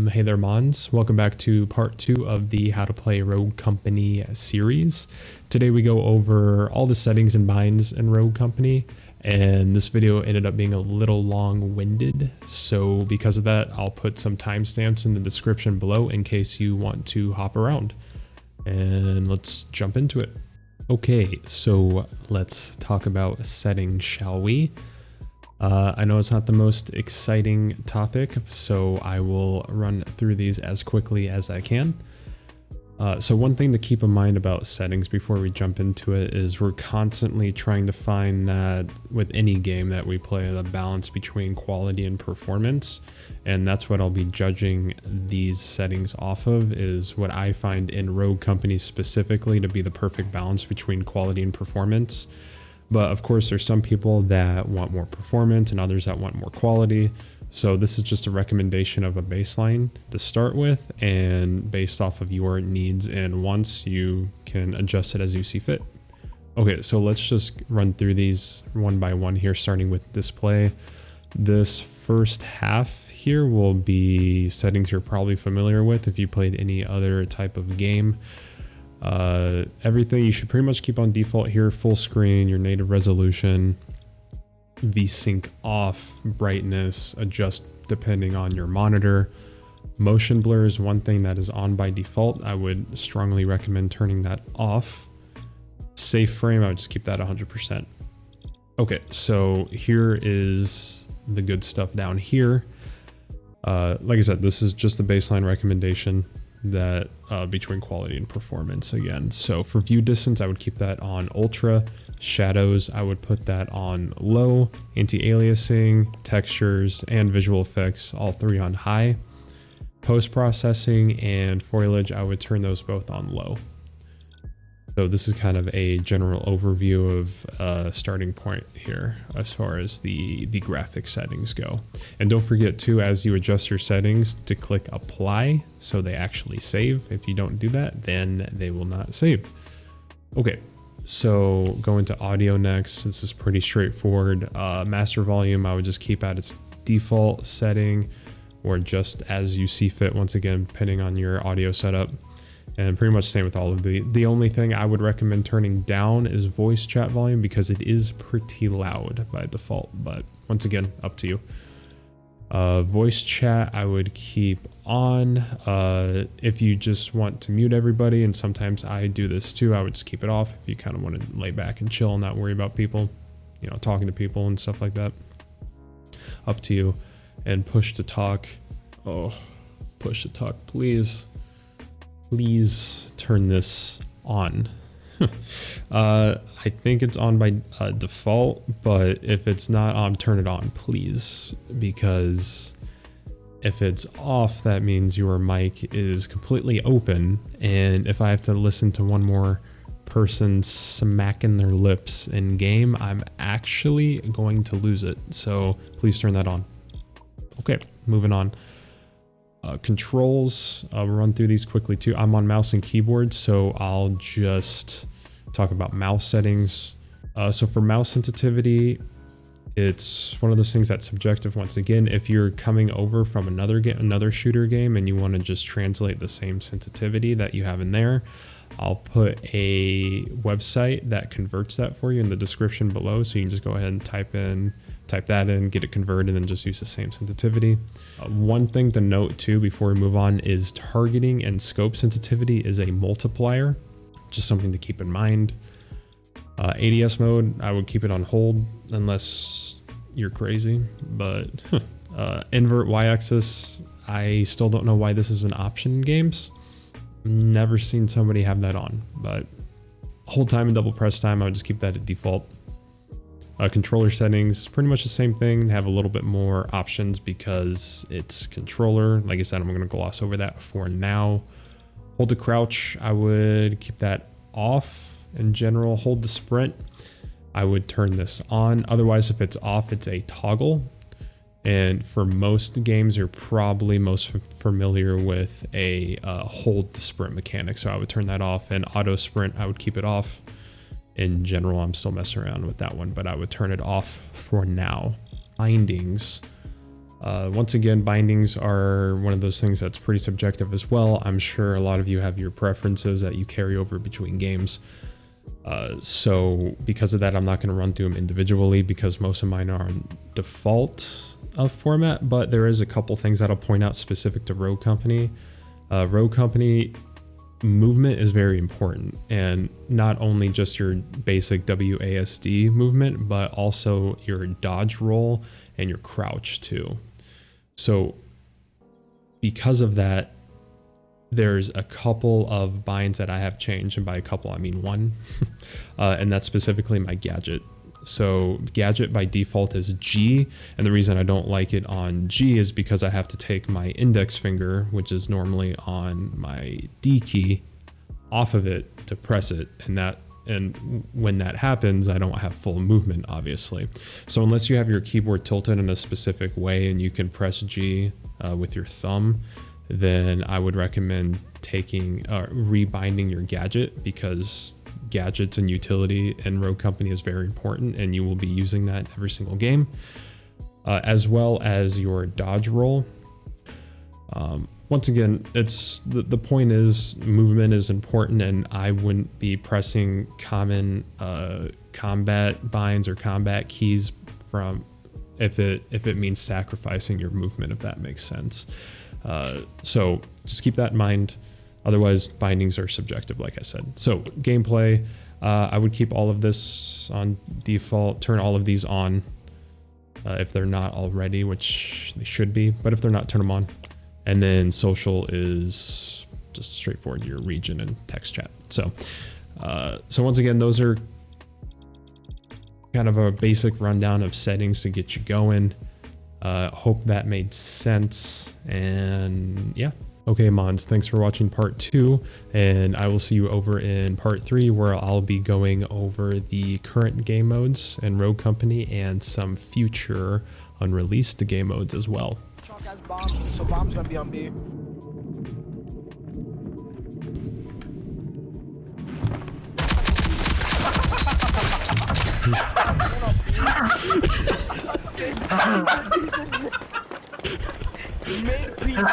Hey there, Mons. Welcome back to part 2 of the How to Play Rogue Company series. Today we go over all the settings and binds in Rogue Company, and this video ended up being a little long-winded, so because of that, I'll put some timestamps in the description below in case you want to hop around. And let's jump into it. Okay, so let's talk about settings, shall we? I know it's not the most exciting topic, so I will run through these as quickly as I can. So one thing to keep in mind about settings before we jump into it is we're constantly trying to find that with any game that we play, the balance between quality and performance. And that's what I'll be judging these settings off of, is what I find in Rogue Company specifically to be the perfect balance between quality and performance. But of course, there's some people that want more performance and others that want more quality. So this is just a recommendation of a baseline to start with, and based off of your needs and wants, you can adjust it as you see fit. Okay, so let's just run through these one by one here, starting with display. This first half here will be settings you're probably familiar with if you played any other type of game. Everything you should pretty much keep on default here: full screen, your native resolution, VSync off, brightness adjust depending on your monitor. Motion blur is one thing that is on by default. I would strongly recommend turning that off. Safe frame, I would just keep that 100%. Okay, so here is the good stuff down here. Like I said, this is just the baseline recommendation that between quality and performance again. So for view distance, I would keep that on ultra. Shadows, I would put that on low. Anti-aliasing, textures, and visual effects, all three on high. Post-processing and foliage, I would turn those both on low. So this is kind of a general overview of starting point here as far as the graphic settings go. And don't forget too, as you adjust your settings, to click apply so they actually save. If you don't do that, then they will not save. Okay, so going to audio next. This is pretty straightforward. Master volume, I would just keep at its default setting or just as you see fit, once again, depending on your audio setup. And pretty much same with all of the only thing I would recommend turning down is voice chat volume, because it is pretty loud by default, but once again, up to you. Voice chat I would keep on. If you just want to mute everybody, and sometimes I do this too, I would just keep it off if you kind of want to lay back and chill and not worry about people, you know, talking to people and stuff like that. Up to you. And push to talk. Oh, push to talk, please. Please turn this on. I think it's on by default, but if it's not on, turn it on, please. Because if it's off, that means your mic is completely open. And if I have to listen to one more person smacking their lips in game, I'm actually going to lose it. So please turn that on. Okay, moving on. Controls, we'll run through these quickly too. I'm on mouse and keyboard, so I'll just talk about mouse settings. So for mouse sensitivity, it's one of those things that's subjective. Once again, if you're coming over from another shooter game and you want to just translate the same sensitivity that you have in there, I'll put a website that converts that for you in the description below, so you can just go ahead and type that in, get it converted, and just use the same sensitivity. One thing to note too before we move on is targeting and scope sensitivity is a multiplier, just something to keep in mind. ADS mode, I would keep it on hold unless you're crazy, but invert y-axis, I still don't know why this is an option in games. Never seen somebody have that on, but hold time and double press time, I would just keep that at default. Controller settings, pretty much the same thing. They have a little bit more options because it's controller. Like I said, I'm going to gloss over that for now. Hold to crouch, I would keep that off in general. Hold to sprint, I would turn this on. Otherwise, if it's off, it's a toggle. And for most games, you're probably most familiar with a hold to sprint mechanic. So I would turn that off, and auto sprint, I would keep it off. In general, I'm still messing around with that one, but I would turn it off for now. Bindings. Once again, bindings are one of those things that's pretty subjective as well. I'm sure a lot of you have your preferences that you carry over between games. So because of that, I'm not going to run through them individually because most of mine are on default of format, but there is a couple things that I'll point out specific to Rogue Company. Rogue Company movement is very important, and not only just your basic WASD movement, but also your dodge roll and your crouch too. So because of that, there's a couple of binds that I have changed, and by a couple I mean one, and that's specifically my gadget. So gadget by default is G, and the reason I don't like it on G is because I have to take my index finger, which is normally on my D key, off of it to press it, and when that happens, I don't have full movement, obviously. So unless you have your keyboard tilted in a specific way and you can press G with your thumb, then I would recommend taking rebinding your gadget, because gadgets and utility in Rogue Company is very important, and you will be using that in every single game, as well as your dodge roll. Once again, it's the point is movement is important, and I wouldn't be pressing common combat binds or combat keys from if it means sacrificing your movement, if that makes sense. So just keep that in mind. Otherwise, bindings are subjective, like I said. So gameplay, I would keep all of this on default, turn all of these on if they're not already, which they should be, but if they're not, turn them on. And then social is just straightforward, your region and text chat. So, so once again, those are kind of a basic rundown of settings to get you going. Hope that made sense, and yeah. Okay, Mons, thanks for watching part 2, and I will see you over in part 3, where I'll be going over the current game modes in Rogue Company and some future unreleased game modes as well. Chalk has bombs, so bombs gonna be on B. Make people